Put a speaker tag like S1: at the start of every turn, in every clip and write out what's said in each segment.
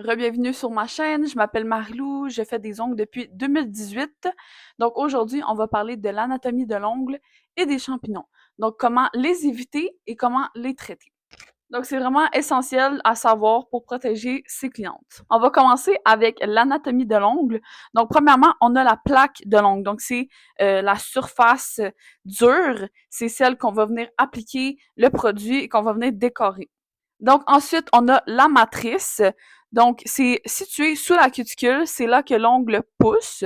S1: Re-bienvenue sur ma chaîne, je m'appelle Marilou, je fais des ongles depuis 2018. Donc aujourd'hui, on va parler de l'anatomie de l'ongle et des champignons. Donc comment les éviter et comment les traiter. Donc c'est vraiment essentiel à savoir pour protéger ses clientes. On va commencer avec l'anatomie de l'ongle. Donc premièrement, on a la plaque de l'ongle. Donc c'est la surface dure, c'est celle qu'on va venir appliquer le produit et qu'on va venir décorer. Donc ensuite, on a la matrice. Donc c'est situé sous la cuticule, c'est là que l'ongle pousse.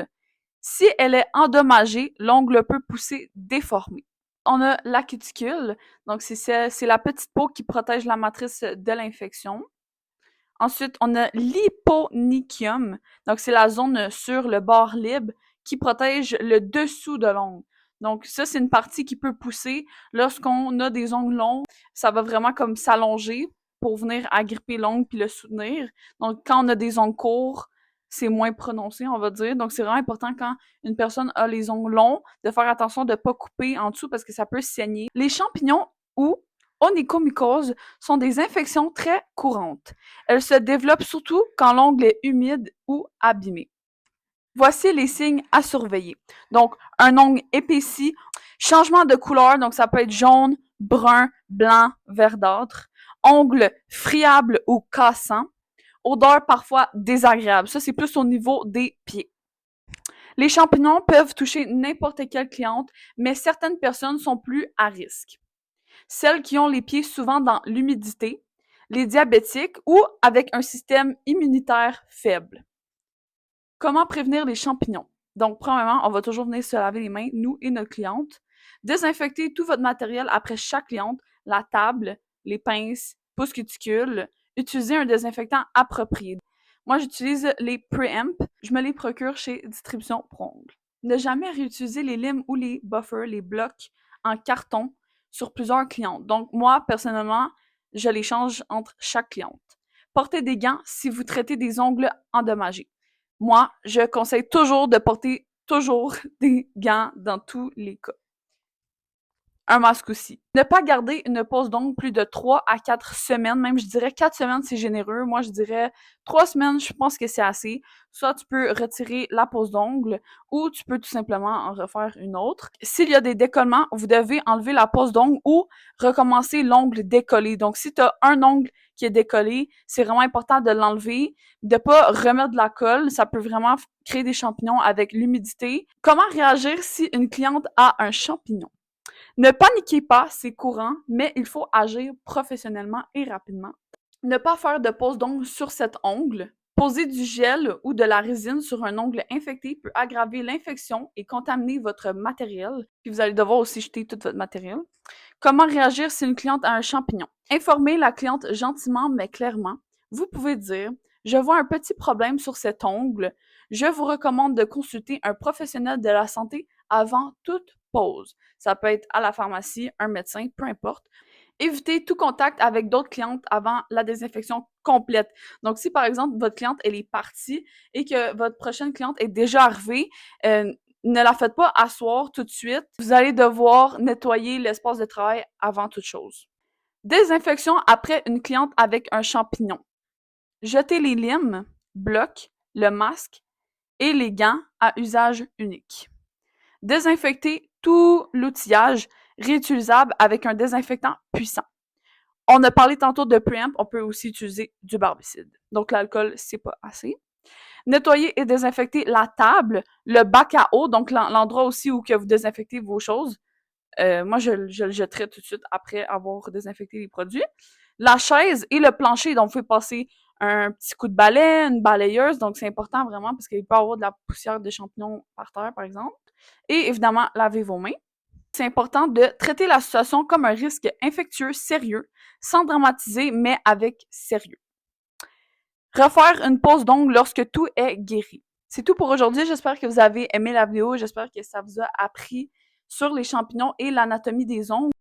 S1: Si elle est endommagée, l'ongle peut pousser déformé. On a la cuticule, donc c'est la petite peau qui protège la matrice de l'infection. Ensuite, on a l'hyponychium, donc c'est la zone sur le bord libre qui protège le dessous de l'ongle. Donc ça, c'est une partie qui peut pousser lorsqu'on a des ongles longs. Ça va vraiment comme s'allonger pour venir agripper l'ongle puis le soutenir. Donc quand on a des ongles courts, c'est moins prononcé, on va dire. Donc c'est vraiment important quand une personne a les ongles longs de faire attention de ne pas couper en dessous parce que ça peut saigner. Les champignons ou onychomycoses sont des infections très courantes. Elles se développent surtout quand l'ongle est humide ou abîmé. Voici les signes à surveiller. Donc, un ongle épaissi, changement de couleur, donc ça peut être jaune, brun, blanc, verdâtre, ongle friable ou cassant, odeur parfois désagréable. Ça, c'est plus au niveau des pieds. Les champignons peuvent toucher n'importe quelle cliente, mais certaines personnes sont plus à risque. Celles qui ont les pieds souvent dans l'humidité, les diabétiques ou avec un système immunitaire faible. Comment prévenir les champignons? Donc, premièrement, on va toujours venir se laver les mains, nous et notre cliente. Désinfecter tout votre matériel après chaque cliente, la table, les pinces, pouce cuticule. Utilisez un désinfectant approprié. Moi, j'utilise les Preamp. Je me les procure chez Distribution Pro Ongles. Ne jamais réutiliser les limes ou les buffers, les blocs en carton sur plusieurs clientes. Donc, moi, personnellement, je les change entre chaque cliente. Portez des gants si vous traitez des ongles endommagés. Moi, je conseille toujours de porter toujours des gants dans tous les cas. Un masque aussi. Ne pas garder une pose d'ongle plus de 3 à 4 semaines, même je dirais 4 semaines c'est généreux. Moi je dirais 3 semaines, je pense que c'est assez. Soit tu peux retirer la pose d'ongle ou tu peux tout simplement en refaire une autre. S'il y a des décollements, vous devez enlever la pose d'ongle ou recommencer l'ongle décollé. Donc si tu as un ongle qui est décollé, c'est vraiment important de l'enlever, de pas remettre de la colle, ça peut vraiment créer des champignons avec l'humidité. Comment réagir si une cliente a un champignon? Ne paniquez pas, c'est courant, mais il faut agir professionnellement et rapidement. Ne pas faire de pose d'ongle sur cet ongle. Poser du gel ou de la résine sur un ongle infecté peut aggraver l'infection et contaminer votre matériel. Puis vous allez devoir aussi jeter tout votre matériel. Comment réagir si une cliente a un champignon? Informez la cliente gentiment mais clairement. Vous pouvez dire « Je vois un petit problème sur cet ongle. Je vous recommande de consulter un professionnel de la santé avant toute pause. » Ça peut être à la pharmacie, un médecin, peu importe. Évitez tout contact avec d'autres clientes avant la désinfection complète. Donc, si par exemple, votre cliente, elle est partie et que votre prochaine cliente est déjà arrivée, ne la faites pas asseoir tout de suite. Vous allez devoir nettoyer l'espace de travail avant toute chose. Désinfection après une cliente avec un champignon. Jetez les limes, blocs, le masque et les gants à usage unique. Désinfectez tout l'outillage réutilisable avec un désinfectant puissant. On a parlé tantôt de Preamp, on peut aussi utiliser du barbicide. Donc l'alcool, c'est pas assez. Nettoyer et désinfecter la table, le bac à eau, donc l'endroit aussi où que vous désinfectez vos choses. Moi, je le jetterai tout de suite après avoir désinfecté les produits. La chaise et le plancher, donc vous pouvez passer un petit coup de balai, une balayeuse, donc c'est important vraiment parce qu'il peut y avoir de la poussière de champignons par terre, par exemple. Et évidemment, lavez vos mains. C'est important de traiter la situation comme un risque infectieux sérieux, sans dramatiser, mais avec sérieux. Refaire une pose d'ongle lorsque tout est guéri. C'est tout pour aujourd'hui. J'espère que vous avez aimé la vidéo. J'espère que ça vous a appris sur les champignons et l'anatomie des ongles.